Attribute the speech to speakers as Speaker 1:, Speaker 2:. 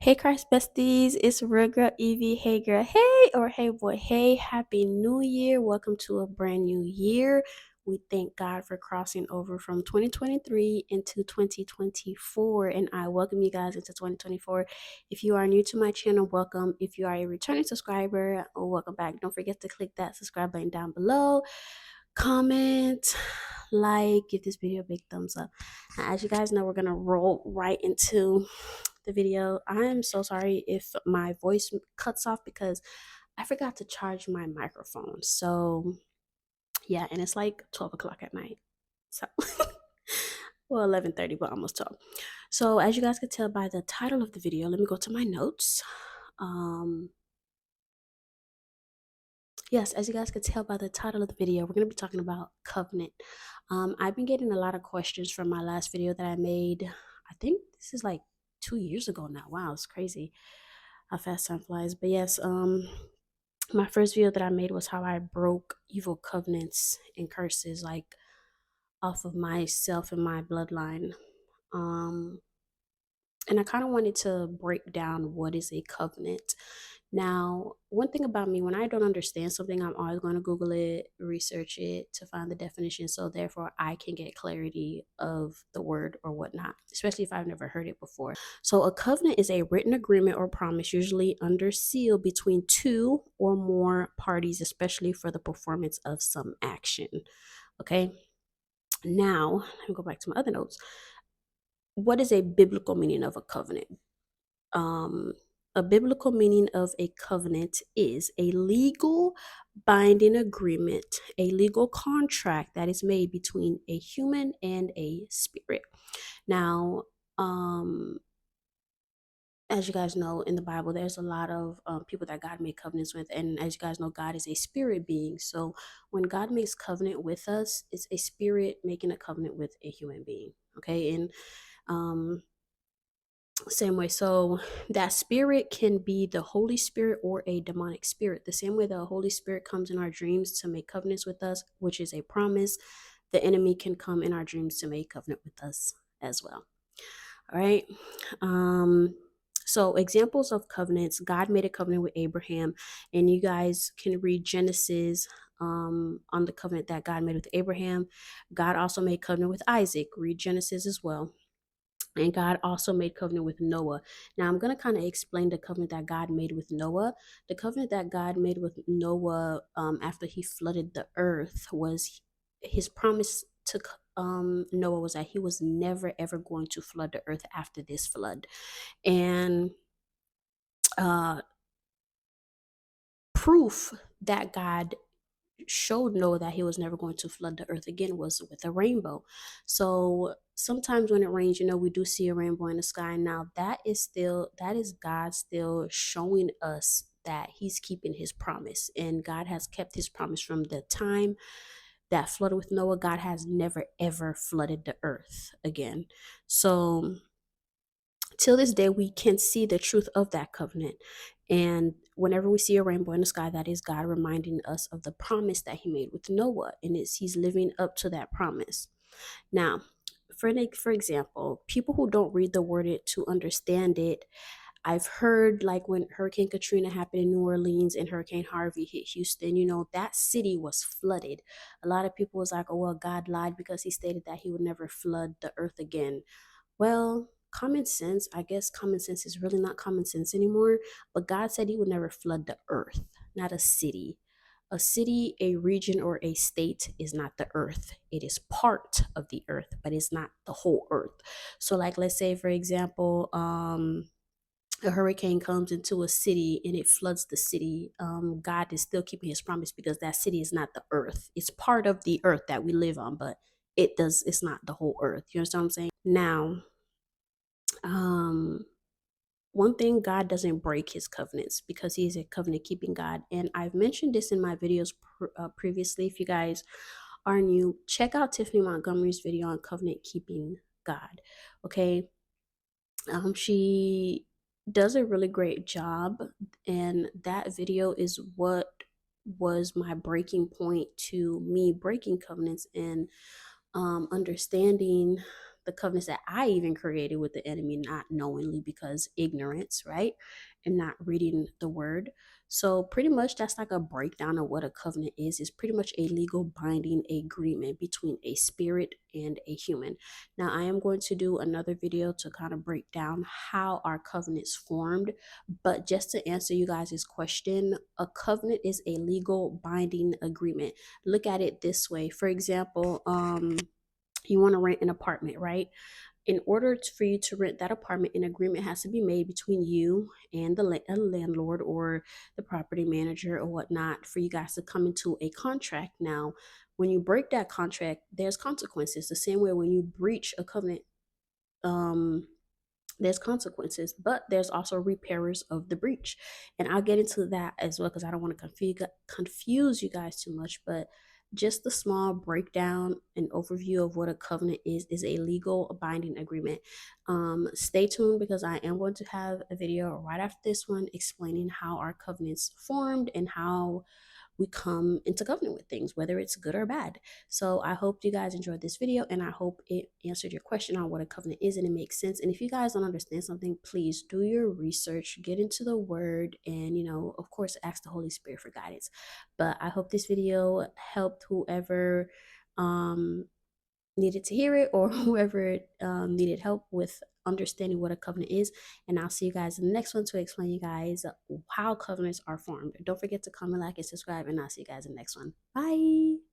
Speaker 1: Hey Christ besties, it's real girl Evie. Hey girl, hey, or hey boy, hey, happy new year. Welcome to a brand new year. We thank God for crossing over from 2023 into 2024, and I welcome you guys into 2024. If you are new to my channel, welcome. If you are a returning subscriber, welcome back. Don't forget to click that subscribe button down below, comment, like, give this video a big thumbs up. Now, as you guys know, we're gonna roll right into the video. I'm so sorry if my voice cuts off because I forgot to charge my microphone. So yeah, and it's like 12 o'clock at night. So well, 11:30, but almost 12. So as you guys can tell by the title of the video, let me go to my notes. Yes, as you guys could tell by the title of the video, we're going to be talking about covenant. I've been getting a lot of questions from my last video that I made. I think this is like 2 years ago now. Wow, it's crazy how fast time flies. But yes, my first video that I made was how I broke evil covenants and curses, like off of myself and my bloodline. Um, and I kind of wanted to break down what is a covenant. Now, one thing about me, when I don't understand something, I'm always going to Google it, research it to find the definition. So, therefore, I can get clarity of the word or whatnot, especially if I've never heard it before. So, a covenant is a written agreement or promise, usually under seal, between two or more parties, especially for the performance of some action. Okay. Now, let me go back to my other notes. What is a biblical meaning of a covenant? um, a biblical meaning of a covenant is a legal binding agreement, a legal contract that is made between a human and a spirit. Now, as you guys know, in the Bible, there's a lot of people that God made covenants with. And as you guys know, God is a spirit being. So when God makes covenant with us, it's a spirit making a covenant with a human being. Okay. And um, same way, so that spirit can be the Holy Spirit or a demonic spirit. The same way the Holy Spirit comes in our dreams to make covenants with us, which is a promise, the enemy can come in our dreams to make covenant with us as well. All right. So examples of covenants: God made a covenant with Abraham, and you guys can read Genesis on the covenant that God made with Abraham. God also made covenant with Isaac. Read Genesis as well. And God also made covenant with Noah. Now I'm going to kind of explain the covenant that God made with Noah. The covenant that God made with Noah after he flooded the earth was his promise to Noah was that he was never ever going to flood the earth after this flood. And uh, proof that God showed Noah that he was never going to flood the earth again was with a rainbow. So sometimes when it rains, we do see a rainbow in the sky. Now that is God still showing us that he's keeping his promise, and God has kept his promise from the time that flooded with Noah. God has never ever flooded the earth again. So till this day, we can see the truth of that covenant. And whenever we see a rainbow in the sky, that is God reminding us of the promise that he made with Noah. And he's living up to that promise. Now, for example, people who don't read the word it to understand it, I've heard, like, when Hurricane Katrina happened in New Orleans and Hurricane Harvey hit Houston, that city was flooded. A lot of people was like, oh, well, God lied because he stated that he would never flood the earth again. Well, common sense, I guess common sense is really not common sense anymore, but God said he would never flood the earth, not a city. A city, a region, or a state is not the earth. It is part of the earth, but it's not the whole earth. So, like, let's say, for example, a hurricane comes into a city and it floods the city. God is still keeping his promise because that city is not the earth. It's part of the earth that we live on, but it's not the whole earth. You understand what I'm saying? Now, um one thing, God doesn't break his covenants because he is a covenant keeping God. And I've mentioned this in my videos previously. If you guys are new, check out Tiffany Montgomery's video on covenant keeping God. Okay. She does a really great job, and that video is what was my breaking point to me breaking covenants and understanding the covenants that I even created with the enemy, not knowingly because ignorance, right? And not reading the word. So pretty much that's like a breakdown of what a covenant is. It's pretty much a legal binding agreement between a spirit and a human. Now I am going to do another video to kind of break down how our covenants formed. But just to answer you guys' question, a covenant is a legal binding agreement. Look at it this way. For example, you want to rent an apartment, right? In order for you to rent that apartment, an agreement has to be made between you and the landlord or the property manager or whatnot for you guys to come into a contract. Now, when you break that contract, there's consequences. The same way when you breach a covenant, um, there's consequences, but there's also repairers of the breach. And I'll get into that as well because I don't want to confuse you guys too much. But just the small breakdown and overview of what a covenant is a legal binding agreement. Stay tuned because I am going to have a video right after this one explaining how our covenants formed and how we come into covenant with things, whether it's good or bad. So I hope you guys enjoyed this video and I hope it answered your question on what a covenant is and it makes sense. And if you guys don't understand something, please do your research, get into the word, and, of course, ask the Holy Spirit for guidance. But I hope this video helped whoever um, needed to hear it or whoever needed help with understanding what a covenant is. And I'll see you guys in the next one to explain you guys how covenants are formed. Don't forget to comment, like, and subscribe, and I'll see you guys in the next one. Bye.